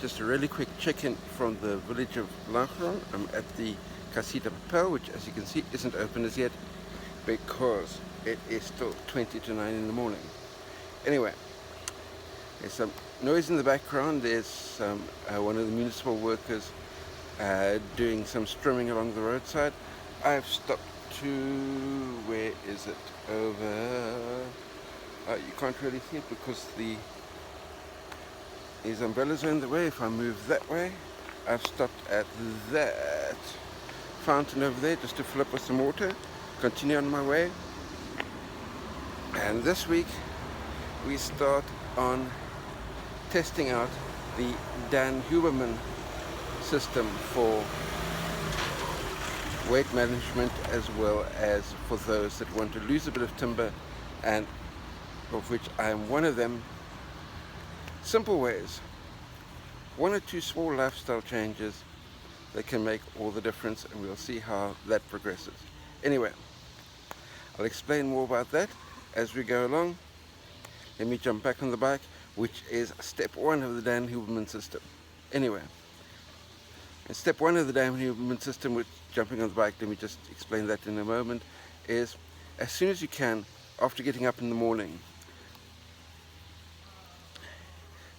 Just a really quick check-in from the village of Langeron. I'm at the Casita Papel, which as you can see isn't open as yet because it is still 20 to 9 in the morning. Anyway, there's some noise in the background. There's one of the municipal workers doing some strimming along the roadside. I've stopped to, where is it? Over, you can't really see it because these umbrellas are in the way. If I move that way, I've stopped at that fountain over there just to fill up with some water, continue on my way. And this week we start on testing out the Dan Huberman system for weight management, as well as for those that want to lose a bit of timber, and of which I am one of them. Simple ways, one or two small lifestyle changes that can make all the difference, and we'll see how that progresses. Anyway, I'll explain more about that as we go along. Let me jump back on the bike, which is step one of the Dan Huberman system. Anyway, and step one of the Dan Huberman system with jumping on the bike, let me just explain that in a moment, is as soon as you can, after getting up in the morning,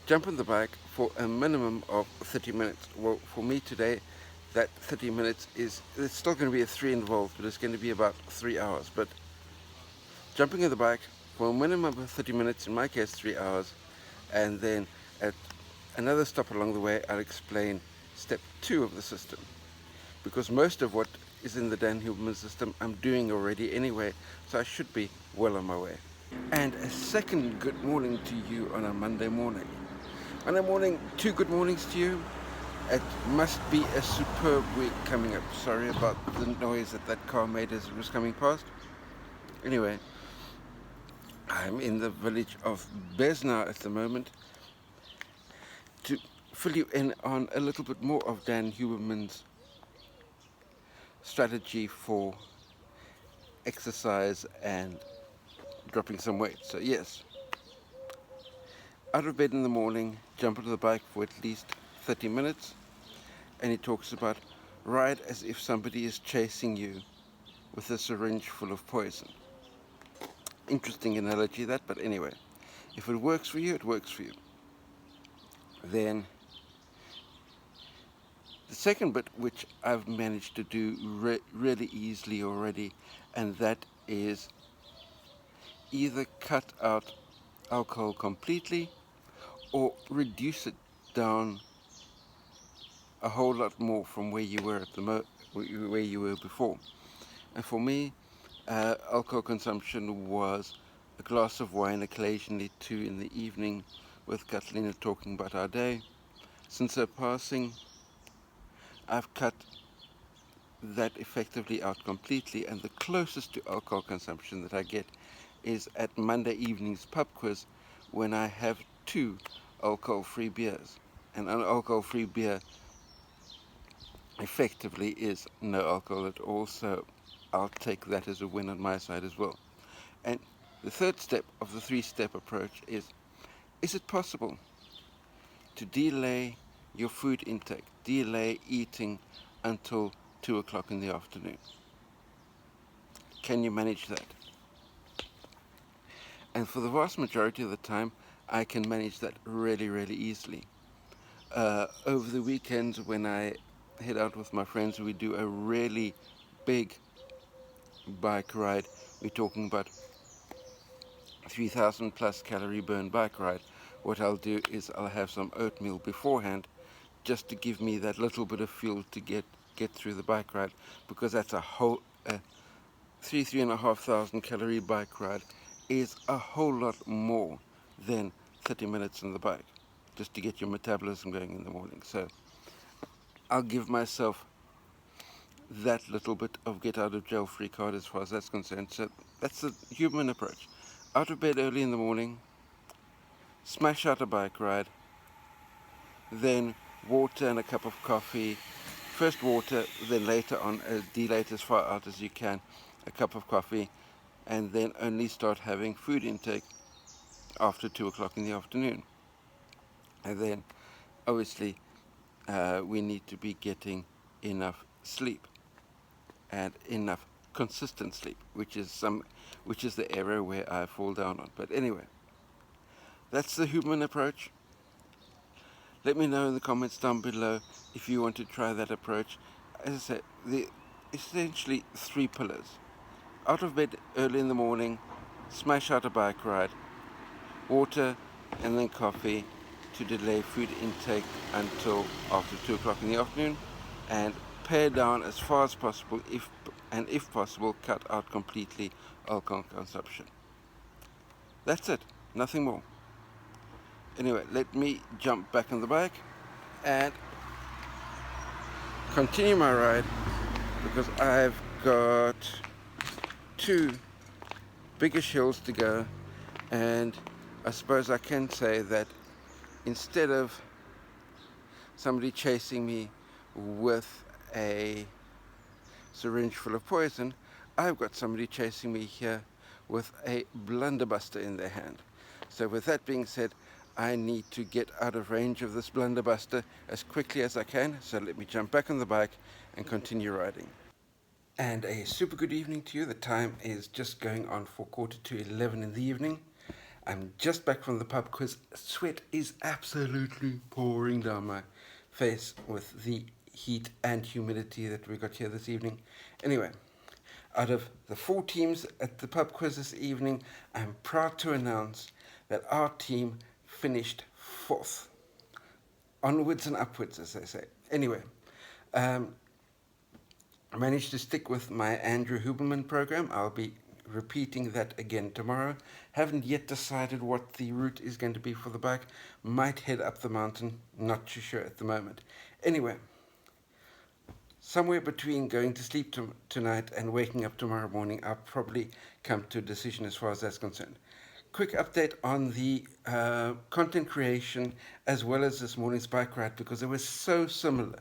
jump on the bike for a minimum of 30 minutes. Well, for me today, that 30 minutes it's still going to be a 3 involved, but it's going to be about 3 hours. But jumping on the bike for a minimum of 30 minutes, in my case 3 hours, and then at another stop along the way, I'll explain step 2 of the system. Because most of what is in the Dan Huberman system I'm doing already anyway, so I should be well on my way. And a second good morning to you on a Monday morning. Monday morning, 2 good mornings to you. It must be a superb week coming up. Sorry about the noise that car made as it was coming past. Anyway, I'm in the village of Besna at the moment to fill you in on a little bit more of Dan Huberman's strategy for exercise and dropping some weight. So yes, out of bed in the morning, jump onto the bike for at least 30 minutes, and he talks about ride as if somebody is chasing you with a syringe full of poison. Interesting analogy that, but anyway, if it works for you, it works for you. Then the second bit, which I've managed to do really easily already, and that is either cut out alcohol completely or reduce it down a whole lot more from where you were where you were before. And for me, alcohol consumption was a glass of wine, occasionally 2 in the evening, with Catalina talking about our day. Since her passing, I've cut that effectively out completely, and the closest to alcohol consumption that I get is at Monday evening's pub quiz, when I have 2 alcohol-free beers. And an alcohol-free beer effectively is no alcohol at all, so I'll take that as a win on my side as well. And the third step of the 3-step approach is it possible to delay your food intake, delay eating until 2 o'clock in the afternoon? Can you manage that? And for the vast majority of the time, I can manage that really, really easily. Over the weekends, when I head out with my friends, we do a really big bike ride. We're talking about 3,000 plus calorie burn bike ride. What I'll do is I'll have some oatmeal beforehand, just to give me that little bit of fuel to get through the bike ride, because that's a whole 3,500 calorie bike ride is a whole lot more than 30 minutes on the bike, just to get your metabolism going in the morning. So I'll give myself that little bit of get out of jail free card as far as that's concerned. So that's the Huberman approach. Out of bed early in the morning, smash out a bike ride, then water and a cup of coffee. First water, then later on, delay as far out as you can, a cup of coffee, and then only start having food intake after 2 o'clock in the afternoon. And then obviously we need to be getting enough sleep and enough consistent sleep, which is the area where I fall down on. But anyway, that's the Huberman approach. Let me know in the comments down below if you want to try that approach. As I said, the essentially three pillars: out of bed early in the morning, smash out a bike ride, water, and then coffee to delay food intake until after 2 o'clock in the afternoon, and pare down as far as possible, if possible, cut out completely alcohol consumption. That's it, nothing more. Anyway, let me jump back on the bike and continue my ride, because I've got two biggish hills to go, and I suppose I can say that instead of somebody chasing me with a syringe full of poison, I've got somebody chasing me here with a blunderbuster in their hand. So with that being said, I need to get out of range of this blunderbuster as quickly as I can, so let me jump back on the bike and continue riding. And a super good evening to you. The time is just going on for 11:15 in the evening. I'm just back from the pub quiz. Sweat is absolutely pouring down my face with the heat and humidity that we got here this evening. Anyway, out of the 4 teams at the pub quiz this evening, I'm proud to announce that our team finished 4th. Onwards and upwards, as they say. Anyway, I managed to stick with my Andrew Huberman program. I'll be repeating that again tomorrow. Haven't yet decided what the route is going to be for the bike. Might head up the mountain, not too sure at the moment. Anyway, somewhere between going to sleep tonight and waking up tomorrow morning, I'll probably come to a decision as far as that's concerned. Quick update on the content creation as well as this morning's bike ride, because they were so similar.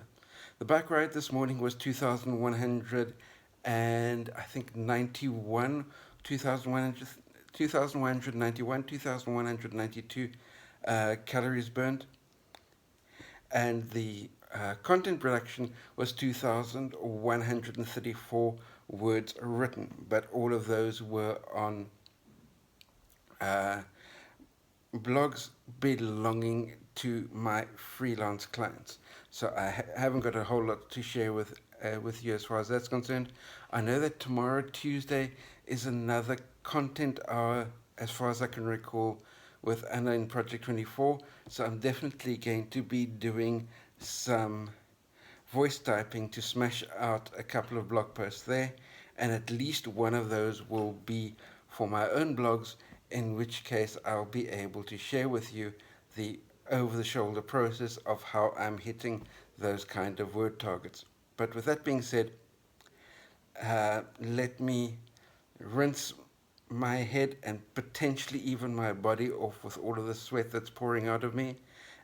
The bike ride this morning was 2,100 and I think 91, 2,100, 2,191, 2,192 calories burned. And the content production was 2,134 words written, but all of those were on blogs belonging to my freelance clients. So I haven't got a whole lot to share with you as far as that's concerned. I know that tomorrow, Tuesday, is another content hour, as far as I can recall, with Anna in Project 24. So I'm definitely going to be doing some voice typing to smash out a couple of blog posts there, and at least one of those will be for my own blogs, in which case I'll be able to share with you the over-the-shoulder process of how I'm hitting those kind of word targets. But with that being said, let me rinse my head and potentially even my body off with all of the sweat that's pouring out of me,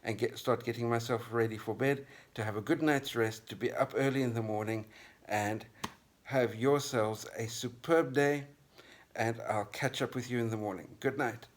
and start getting myself ready for bed, to have a good night's rest, to be up early in the morning, and have yourselves a superb day, and I'll catch up with you in the morning. Good night.